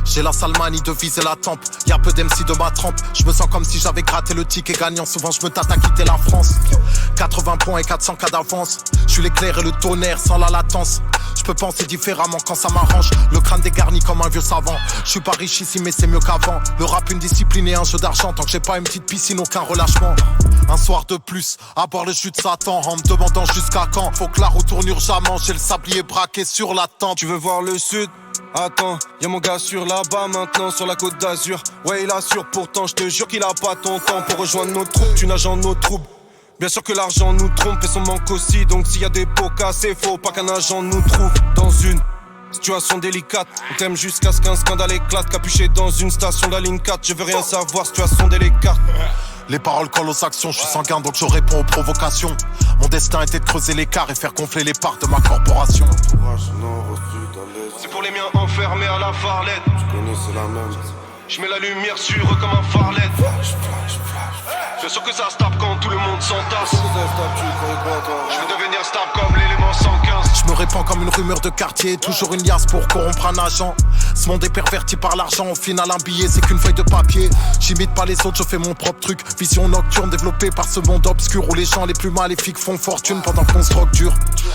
J'ai la sale manie de viser la tempe. Y'a peu d'MC de ma trempe. Je me sens comme si j'avais gratté le ticket gagnant. Souvent je me tâte à quitter la France. 80 points et 400 cas d'avance. Je suis l'éclair et le tonnerre sans la latence. Je peux penser différemment quand ça m'arrange. Le crâne dégarni comme un vieux savant. Je suis pas riche ici mais c'est mieux qu'avant. Le rap une discipline et un jeu d'argent. Tant que j'ai pas une petite piscine, aucun relâchement. Un soir de plus, à boire le jus de Satan. En me demandant jusqu'à quand. Faut que la roue tourne urgemment. J'ai le sablier braqué sur la tente. Tu veux voir le sud? Attends, y'a mon gars sur là-bas maintenant, sur la côte d'Azur. Ouais, il assure, pourtant, je te jure qu'il a pas ton temps pour rejoindre nos troupes. Tu nages en nos troubles. Bien sûr que l'argent nous trompe et son manque aussi. Donc s'il y a des pots cassés, faut pas qu'un agent nous trouve dans une situation délicate. On t'aime jusqu'à ce qu'un scandale éclate. Capuché dans une station de la ligne 4. Je veux rien savoir, situation délicate. Les paroles collent aux actions, je suis sanguin donc je réponds aux provocations. Mon destin était de creuser l'écart et faire gonfler les parts de ma corporation. C'est pour les miens enfermés à la farlette. Tu connais, c'est la même. Je mets la lumière sur eux comme un farlette. Bien sûr que ça se tape quand tout le monde s'entasse. Je vais devenir stable comme l'élément 115. Je me répands comme une rumeur de quartier. Toujours une liasse pour corrompre un agent. Ce monde est perverti par l'argent. Au final un billet c'est qu'une feuille de papier. J'imite pas les autres, je fais mon propre truc. Vision nocturne développée par ce monde obscur où les gens les plus maléfiques font fortune pendant qu'on se drogue dur.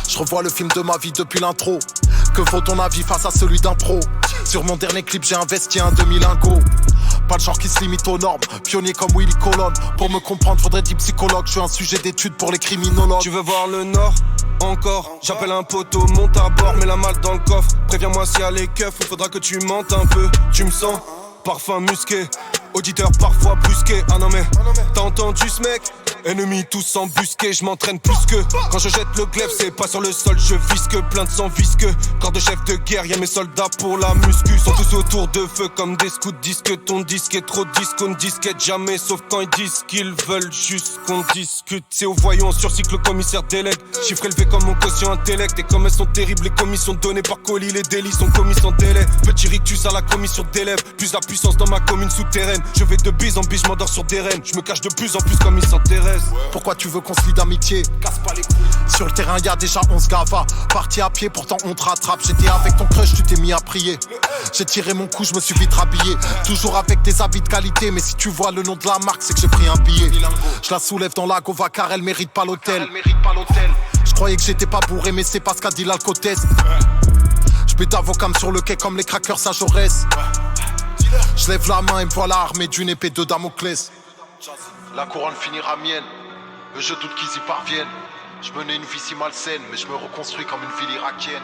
Je revois le film de ma vie depuis l'intro. Que vaut ton avis face à celui d'un pro? Sur mon dernier clip j'ai investi un demi-lingot. Pas le genre qui se limite aux normes. Pionnier comme Willy Colon. Pour me comprendre faudrait 10 psychologues. Je suis un sujet d'étude pour les criminologues. Tu veux voir le nord? Encore, j'appelle un poteau, monte à bord, mets la malle dans le coffre. Préviens-moi s'il y a les keufs, il faudra que tu mentes un peu. Tu me sens, parfum musqué, auditeur parfois brusqué. Ah non mais, t'as entendu ce mec? Ennemis tous embusqués, je m'entraîne plus que. Quand je jette le glaive, c'est pas sur le sol, je visque, plein de sang visqueux. Corps de chef de guerre, y'a mes soldats pour la muscu. Sont tous autour de feu comme des scouts, disent que ton disque est trop disque, on ne disquette jamais, sauf quand ils disent qu'ils veulent juste qu'on discute. C'est au voyant, on surcycle, le commissaire délègue. Chiffre élevé comme mon quotient intellect. Et comme elles sont terribles, les commissions données par colis, les délits sont commis sans délai. Petit rictus à la commission d'élèves, plus la puissance dans ma commune souterraine. Je vais de bise en bise, je m'endors sur des rennes. Je me cache de plus en plus comme ils s'intéressent. Pourquoi tu veux qu'on se lie d'amitié? Casse pas les couilles. Sur le terrain y'a déjà 11 gavas. Parti à pied pourtant on te rattrape. J'étais avec ton crush, tu t'es mis à prier. J'ai tiré mon coup, je me suis vite rhabillé. Toujours avec des habits de qualité. Mais si tu vois le nom de la marque c'est que j'ai pris un billet. Je la soulève dans la Gova car elle mérite pas l'hôtel. Je croyais que j'étais pas bourré mais c'est pas ce qu'a dit l'alcotest. Je mets d'avocam sur le quai comme les crackers à Jaurès. Je lève la main et me voilà armé d'une épée de Damoclès. La couronne finira mienne, mais je doute qu'ils y parviennent. Je menais une vie si malsaine, mais je me reconstruis comme une ville irakienne.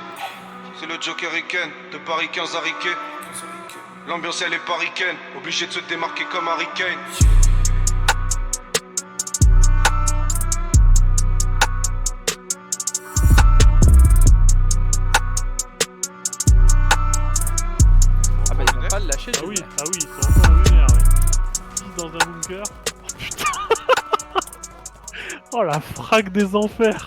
C'est le Joker Riken, de Paris 15 à Riquet. L'ambiance elle est paricaine, obligé de se démarquer comme Harry Kane. Ah bah ils vont pas le lâcher. Ah oui, ils sont encore lunaires, ouais. Qui dans un bunker? Oh putain. Oh la frappe des enfers.